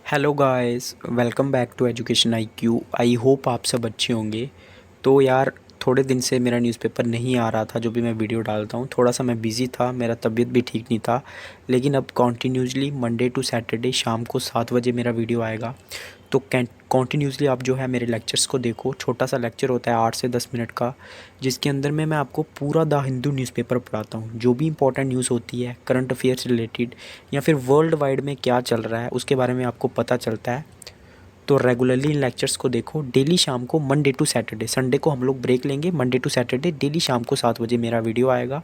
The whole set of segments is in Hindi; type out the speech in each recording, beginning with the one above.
Hello guys, welcome back to education IQ. I hope आप सब अच्छे होंगे। तो यार, थोड़े दिन से मेरा न्यूज़पेपर नहीं आ रहा था जो भी मैं वीडियो डालता हूँ। थोड़ा सा मैं बिज़ी था, मेरा तबीयत भी ठीक नहीं था। लेकिन अब कॉन्टीन्यूसली मंडे टू सैटरडे शाम को 7 बजे मेरा वीडियो आएगा। तो कॉन्टीन्यूसली आप जो है मेरे लेक्चर्स को देखो। छोटा सा लेक्चर होता है 8 से 10 मिनट का, जिसके अंदर में मैं आपको पूरा द हिंदू न्यूज़पेपर पढ़ाता हूँ। जो भी इंपॉर्टेंट न्यूज़ होती है करंट अफेयर्स रिलेटेड या फिर वर्ल्ड वाइड में क्या चल रहा है उसके बारे में आपको पता चलता है। तो रेगुलरली इन लेक्चर्स को देखो। डेली शाम को मंडे टू सैटरडे, संडे को हम लोग ब्रेक लेंगे। मंडे टू सैटरडे डेली शाम को 7 बजे मेरा वीडियो आएगा।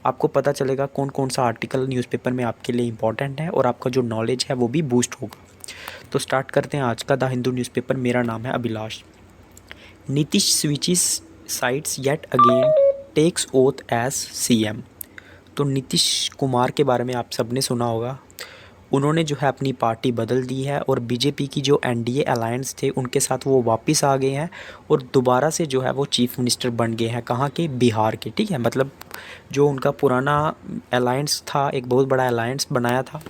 आपको पता चलेगा कौन कौन सा आर्टिकल न्यूज़पेपर में आपके लिए इंपॉर्टेंट है और आपका जो नॉलेज है वो भी बूस्ट होगा। तो स्टार्ट करते हैं आज का द हिंदू न्यूज़पेपर। मेरा नाम है Abhilash. Nitish switches sides yet again, takes oath as CM. तो नीतीश कुमार के बारे में आप सबने सुना होगा। उन्होंने जो है अपनी पार्टी बदल दी है और बीजेपी की जो एनडीए अलायंस थे उनके साथ वो वापस आ गए हैं और दोबारा से जो है वो चीफ मिनिस्टर बन गए हैं। कहाँ के? बिहार के। ठीक है, मतलब जो उनका पुराना अलायंस था, एक बहुत बड़ा अलायंस बनाया था,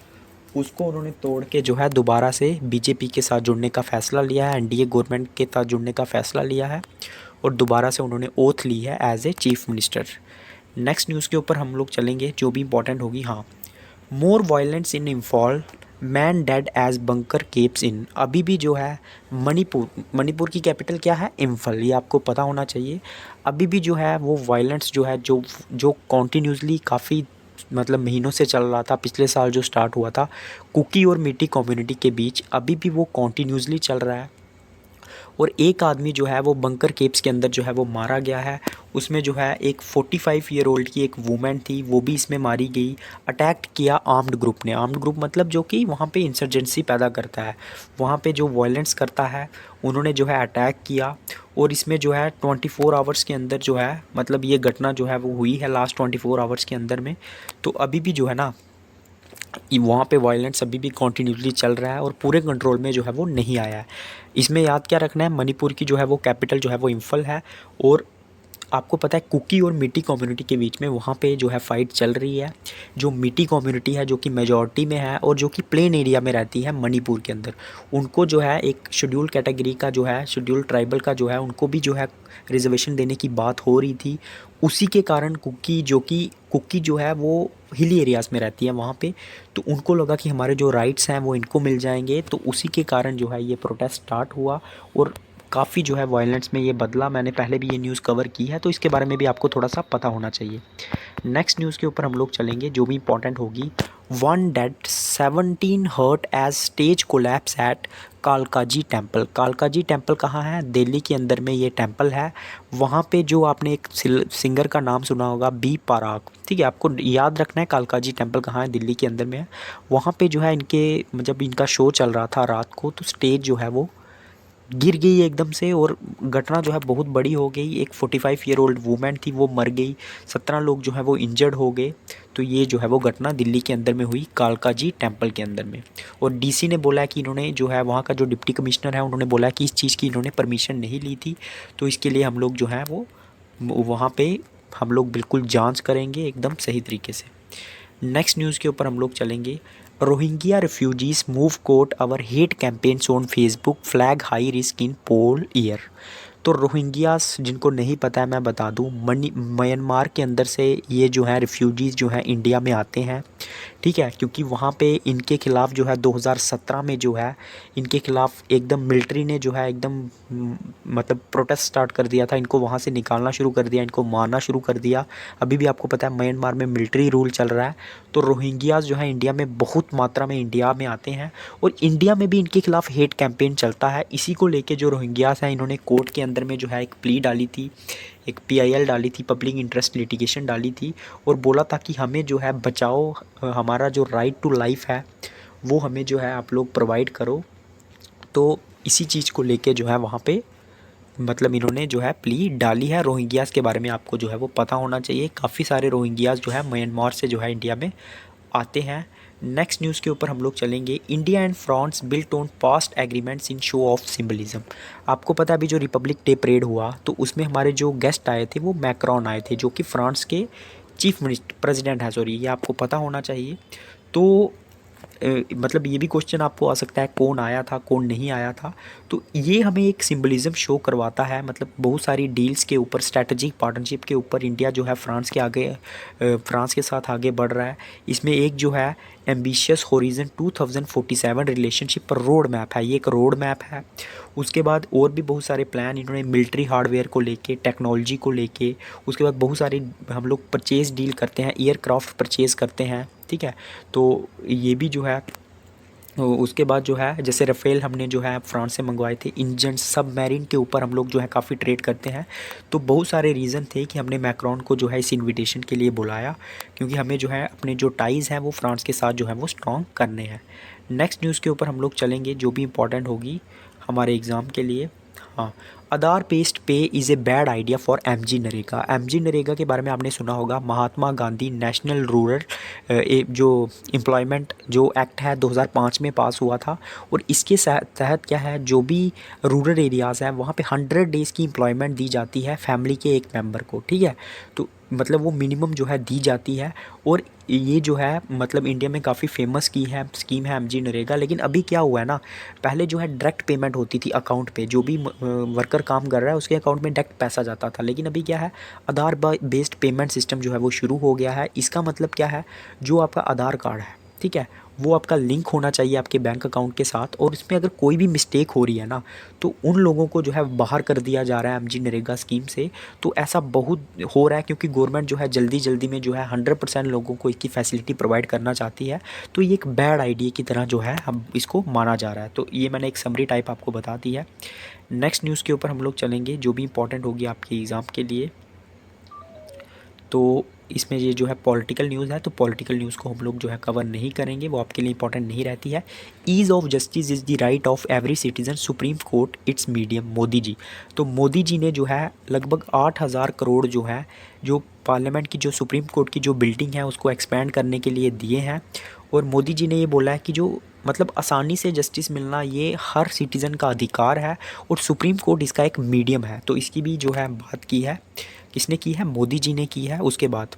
उसको उन्होंने तोड़ के जो है दोबारा से बीजेपी के साथ जुड़ने का फ़ैसला लिया है, एनडीए गवर्नमेंट के साथ जुड़ने का फ़ैसला लिया है और दोबारा से उन्होंने ओथ ली है as a chief minister. Next news के ऊपर हम लोग चलेंगे जो भी इंपॉर्टेंट होगी। हाँ, more violence in Imphal, man dead as bunker caves in. अभी भी जो है मणिपुर की कैपिटल क्या है? इम्फल। ये आपको पता होना चाहिए। अभी भी जो है वो वायलेंस जो है जो जो कॉन्टीन्यूसली काफ़ी मतलब महीनों से चल रहा था, पिछले साल जो स्टार्ट हुआ था कुकी और मीटी कम्युनिटी के बीच, अभी भी वो कॉन्टीन्यूसली चल रहा है। और एक आदमी जो है वो बंकर केव्स के अंदर जो है वो मारा गया है। उसमें जो है एक 45 ईयर ओल्ड की एक वूमेन थी, वो भी इसमें मारी गई। अटैक किया आर्म्ड ग्रुप ने। आर्म्ड ग्रुप मतलब जो कि वहाँ पे इंसर्जेंसी पैदा करता है, वहाँ पे जो वायलेंस करता है, उन्होंने जो है अटैक किया। और इसमें जो है 24 आवर्स के अंदर जो है, मतलब ये घटना जो है वो हुई है लास्ट 24 आवर्स के अंदर में। तो अभी भी जो है ना, वहाँ पे वायलेंस अभी भी कॉन्टीन्यूसली चल रहा है और पूरे कंट्रोल में जो है वो नहीं आया है। इसमें याद क्या रखना है, मणिपुर की जो है वो कैपिटल जो है वो इम्फल है। और आपको पता है कुकी और मिट्टी कम्युनिटी के बीच में वहाँ पे जो है फ़ाइट चल रही है। जो मिट्टी कम्युनिटी है जो कि मेजॉरिटी में है और जो कि प्लेन एरिया में रहती है मणिपुर के अंदर, उनको जो है एक शेड्यूल कैटेगरी का जो है, शेड्यूल ट्राइबल का जो है, उनको भी जो है रिजर्वेशन देने की बात हो रही थी। उसी के कारण कुकी जो है वो हिली एरियाज़ में रहती है वहाँ पे। तो उनको लगा कि हमारे जो राइट्स हैं वो इनको मिल जाएंगे, तो उसी के कारण जो है ये प्रोटेस्ट स्टार्ट हुआ और काफ़ी जो है वायलेंस में ये बदला। मैंने पहले भी ये न्यूज़ कवर की है, तो इसके बारे में भी आपको थोड़ा सा पता होना चाहिए। नेक्स्ट न्यूज़ के ऊपर हम लोग चलेंगे जो भी इंपॉर्टेंट होगी। 1 dead 17 hurt as stage collapse at Kalkaji temple. Kalkaji temple कहाँ है? दिल्ली के अंदर में ये टेम्पल है। वहाँ पे जो आपने एक सिंगर का नाम सुना होगा, बी प्राक। ठीक है, आपको याद रखना है कालकाजी टेम्पल कहाँ है, दिल्ली के अंदर में है। वहाँ पे जो है इनके, जब इनका शो चल रहा था रात को, तो स्टेज जो है वो गिर गई एकदम से और घटना जो है बहुत बड़ी हो गई। एक 45 ईयर ओल्ड वूमेन थी, वो मर गई। 17 लोग जो है वो इंजर्ड हो गए। तो ये जो है वो घटना दिल्ली के अंदर में हुई, कालकाजी टेम्पल के अंदर में। और डीसी ने बोला कि इन्होंने जो है, वहाँ का जो डिप्टी कमिश्नर है, उन्होंने बोला कि इस चीज़ की इन्होंने परमिशन नहीं ली थी। तो इसके लिए हम लोग जो है वो वहाँ पे हम लोग बिल्कुल जांच करेंगे एकदम सही तरीके से। नेक्स्ट न्यूज़ के ऊपर हम लोग चलेंगे। Rohingya refugees move court over hate campaigns on Facebook, flag high risk in poll year. तो रोहिंग्यास, जिनको नहीं पता है मैं बता दूं, म्यांमार के अंदर से ये जो है रिफ्यूजीज़ जो है इंडिया में आते हैं। ठीक है, क्योंकि वहाँ पे इनके ख़िलाफ़ जो है 2017 में जो है इनके ख़िलाफ़ एकदम मिलिट्री ने जो है एकदम मतलब प्रोटेस्ट स्टार्ट कर दिया था। इनको वहाँ से निकालना शुरू कर दिया, इनको मारना शुरू कर दिया। अभी भी आपको पता है म्यांमार में मिलिट्री रूल चल रहा है। तो रोहिंग्यास जो है इंडिया में बहुत मात्रा में इंडिया में आते हैं और इंडिया में भी इनके खिलाफ़ हेट कैंपेन चलता है। इसी को लेके जो रोहिंग्यास हैं, इन्होंने कोर्ट के अंदर में जो है एक प्ली डाली थी, एक पीआईएल डाली थी, पब्लिक इंटरेस्ट लिटिगेशन डाली थी, और बोला था कि हमें जो है बचाओ, हमारा जो राइट टू लाइफ है वो हमें जो है आप लोग प्रोवाइड करो। तो इसी चीज़ को लेके जो है वहाँ पे मतलब इन्होंने जो है प्ली डाली है। रोहिंग्यास के बारे में आपको जो है वो पता होना चाहिए। काफ़ी सारे रोहिंग्यास जो है म्यांमार से जो है इंडिया में आते हैं। नेक्स्ट न्यूज़ के ऊपर हम लोग चलेंगे। India and France built on past agreements in show off symbolism. आपको पता है अभी जो रिपब्लिक डे परेड हुआ, तो उसमें हमारे जो गेस्ट आए थे वो मैक्रोन आए थे, जो कि फ्रांस के चीफ मिनिस्टर प्रेसिडेंट है, सॉरी, ये आपको पता होना चाहिए। तो मतलब ये भी क्वेश्चन आपको आ सकता है कौन आया था कौन नहीं आया था। तो ये हमें एक सिंबलिज्म शो करवाता है, मतलब बहुत सारी डील्स के ऊपर, स्ट्रैटेजिक पार्टनरशिप के ऊपर इंडिया जो है फ्रांस के साथ आगे बढ़ रहा है। इसमें एक जो है एम्बिशियस होरिजन 2047 रिलेशनशिप पर रोड मैप है, ये एक रोड मैप है। उसके बाद और भी बहुत सारे प्लान इन्होंने मिलिट्री हार्डवेयर को लेके, टेक्नोलॉजी को लेके, उसके बाद बहुत सारी हम लोग परचेज डील करते हैं, एयरक्राफ्ट परचेज करते हैं, ठीक है। तो ये भी जो है उसके बाद जो है जैसे राफेल हमने जो है फ्रांस से मंगवाए थे, इंजन सबमरीन के ऊपर हम लोग जो है काफ़ी ट्रेड करते हैं। तो बहुत सारे रीज़न थे कि हमने मैक्रोन को जो है इस इनविटेशन के लिए बुलाया, क्योंकि हमें जो है अपने जो टाइज़ हैं वो फ्रांस के साथ जो है वो स्ट्रॉन्ग करने हैं। नेक्स्ट न्यूज़ के ऊपर हम लोग चलेंगे जो भी इंपॉर्टेंट होगी हमारे एग्ज़ाम के लिए। हाँ, आधार बेस्ड पे is a bad idea for MG NREGA. MG NREGA के बारे में आपने सुना होगा, महात्मा गांधी नेशनल रूरल जो एम्प्लॉयमेंट जो एक्ट है 2005 में पास हुआ था। और इसके तहत क्या है, जो भी रूरल एरियाज़ हैं वहाँ पे 100 डेज़ की एम्प्लॉयमेंट दी जाती है फैमिली के एक मेंबर को, ठीक है। तो मतलब वो मिनिमम जो है दी जाती है। और ये जो है मतलब इंडिया में काफ़ी फेमस की है स्कीम है एमजी नरेगा। लेकिन अभी क्या हुआ है ना, पहले जो है डायरेक्ट पेमेंट होती थी अकाउंट पे, जो भी वर्कर काम कर रहा है उसके अकाउंट में डायरेक्ट पैसा जाता था। लेकिन अभी क्या है, आधार बेस्ड पेमेंट सिस्टम जो है वो शुरू हो गया है। इसका मतलब क्या है, जो आपका आधार कार्ड है, ठीक है, वो आपका लिंक होना चाहिए आपके बैंक अकाउंट के साथ। और इसमें अगर कोई भी मिस्टेक हो रही है ना, तो उन लोगों को जो है बाहर कर दिया जा रहा है एमजी नरेगा स्कीम से। तो ऐसा बहुत हो रहा है क्योंकि गवर्नमेंट जो है जल्दी जल्दी में जो है 100% लोगों को इसकी फैसिलिटी प्रोवाइड करना चाहती है। तो ये एक बैड आइडिया की तरह जो है हम इसको माना जा रहा है। तो ये मैंने एक समरी टाइप आपको बता दी है। नेक्स्ट न्यूज़ के ऊपर हम लोग चलेंगे जो भी इंपॉर्टेंट होगी आपके एग्ज़ाम के लिए। तो इसमें ये जो है पॉलिटिकल न्यूज़ है, तो पॉलिटिकल न्यूज़ को हम लोग जो है कवर नहीं करेंगे, वो आपके लिए इंपॉर्टेंट नहीं रहती है। Ease of justice is the right of every citizen, Supreme Court its medium, Modi ji. तो मोदी जी ने जो है लगभग 8,000 करोड़ जो है, जो पार्लियामेंट की जो सुप्रीम कोर्ट की जो बिल्डिंग है उसको एक्सपेंड करने के लिए दिए हैं। और मोदी जी ने ये बोला है कि जो मतलब आसानी से जस्टिस मिलना ये हर सिटीज़न का अधिकार है, और सुप्रीम कोर्ट इसका एक मीडियम है। तो इसकी भी जो है बात की है, किसने की है, मोदी जी ने की है। उसके बाद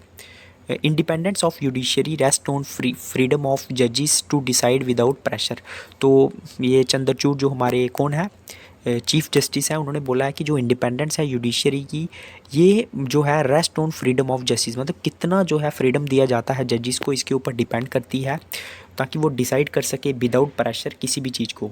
independence of judiciary rest on freedom of जजेस टू डिसाइड विदाउट प्रेशर। तो ये चंद्रचूड़ जो हमारे कौन है, चीफ जस्टिस हैं, उन्होंने बोला है कि जो इंडिपेंडेंस है जुडिशरी की, ये जो है rest on freedom of justice, मतलब कितना जो है फ्रीडम दिया जाता है जजेस को, इसके ऊपर डिपेंड करती है, ताकि वो डिसाइड कर सके विदाउट प्रेशर किसी भी चीज़ को।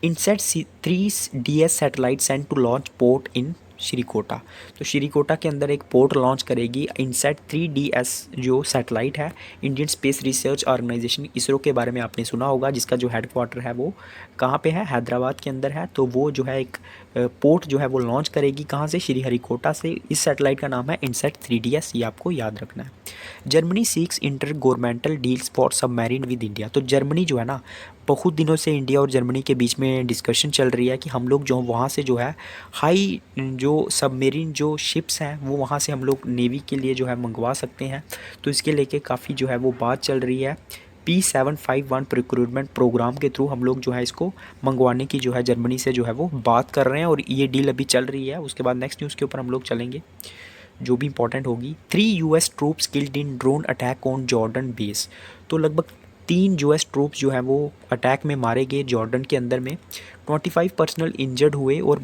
INSAT 3DS satellite sent to launch port in Shrikota. तो श्रीकोटा के अंदर एक पोर्ट लॉन्च करेगी इनसेट 3DS जो सैटेलाइट है। Indian space research organisation ISRO के बारे में आपने सुना होगा, जिसका जो हेडक्वार्टर है वो कहाँ पे है, हैदराबाद के अंदर है। तो वो जो है एक पोर्ट जो है वो लॉन्च करेगी, कहाँ से, श्रीहरिकोटा से। इस सैटेलाइट का नाम है इनसेट 3DS, ये आपको याद रखना है। Germany seeks intergovernmental deals for submarine with India. तो जर्मनी जो है ना, बहुत दिनों से इंडिया और जर्मनी के बीच में डिस्कशन चल रही है कि हम लोग जो वहाँ से जो है हाई जो सबमरीन जो शिप्स हैं वो वहाँ से हम लोग नेवी के लिए जो है मंगवा सकते हैं। तो इसके लेके काफ़ी जो है वो बात चल रही है। P751 प्रिक्रूटमेंट प्रोग्राम के थ्रू हम लोग जो है इसको मंगवाने की जो है जर्मनी से जो है वो बात कर रहे हैं, और ये डील अभी चल रही है। उसके बाद नेक्स्ट न्यूज़ के ऊपर हम लोग चलेंगे जो भी इंपॉर्टेंट होगी। 3 US troops killed in drone attack on Jordan base. तो लगभग 3 US ट्रूप्स जो हैं वो अटैक में मारे गए जॉर्डन के अंदर में। 25 पर्सनल इंजर्ड हुए। और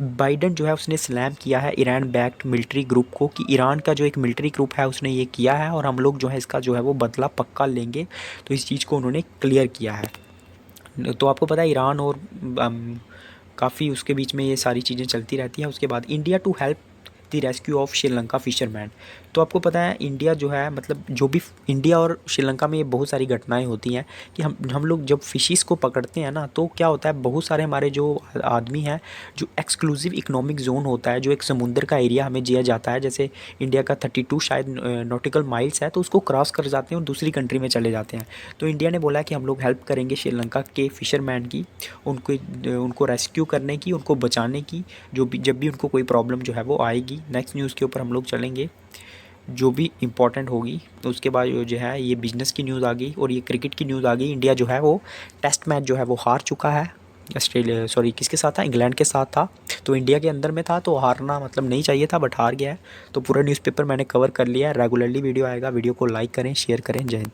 बाइडन जो है उसने स्लैम किया है ईरान बैक्ड मिलिट्री ग्रुप को, कि ईरान का जो एक मिलिट्री ग्रुप है उसने ये किया है, और हम लोग जो है इसका जो है वो बदला पक्का लेंगे। तो इस चीज़ को उन्होंने क्लियर किया है। तो आपको पता है ईरान और काफ़ी उसके बीच में ये सारी चीज़ें चलती रहती हैं। उसके बाद India to help the rescue of Sri Lanka fisherman. तो आपको पता है इंडिया जो है मतलब जो भी इंडिया और श्रीलंका में ये बहुत सारी घटनाएं होती हैं कि हम लोग जब फिशिस को पकड़ते हैं ना, तो क्या होता है, बहुत सारे हमारे जो आदमी हैं, जो एक्सक्लूसिव इकोनॉमिक जोन होता है, जो एक समुंदर का एरिया हमें दिया जाता है, जैसे इंडिया का 32 शायद नॉटिकल माइल्स है, तो उसको क्रॉस कर जाते हैं और दूसरी कंट्री में चले जाते हैं। तो इंडिया ने बोला कि हम लोग हेल्प करेंगे श्रीलंका के फिशरमैन की, उनको रेस्क्यू करने की, उनको बचाने की, जब भी उनको कोई प्रॉब्लम जो है वो आएगी। नेक्स्ट न्यूज़ के ऊपर हम लोग चलेंगे जो भी इम्पोर्टेंट होगी। तो उसके बाद जो है ये बिजनेस की न्यूज़ आ गई और ये क्रिकेट की न्यूज़ आ गई। इंडिया जो है वो टेस्ट मैच जो है वो हार चुका है। ऑस्ट्रेलिया सॉरी किसके साथ था, इंग्लैंड के साथ था। तो इंडिया के अंदर में था, तो हारना मतलब नहीं चाहिए था, बट हार गया है। तो पूरा न्यूज़पेपर मैंने कवर कर लिया है। रेगुलरली वीडियो आएगा, वीडियो को लाइक करें, शेयर करें। जय हिंद।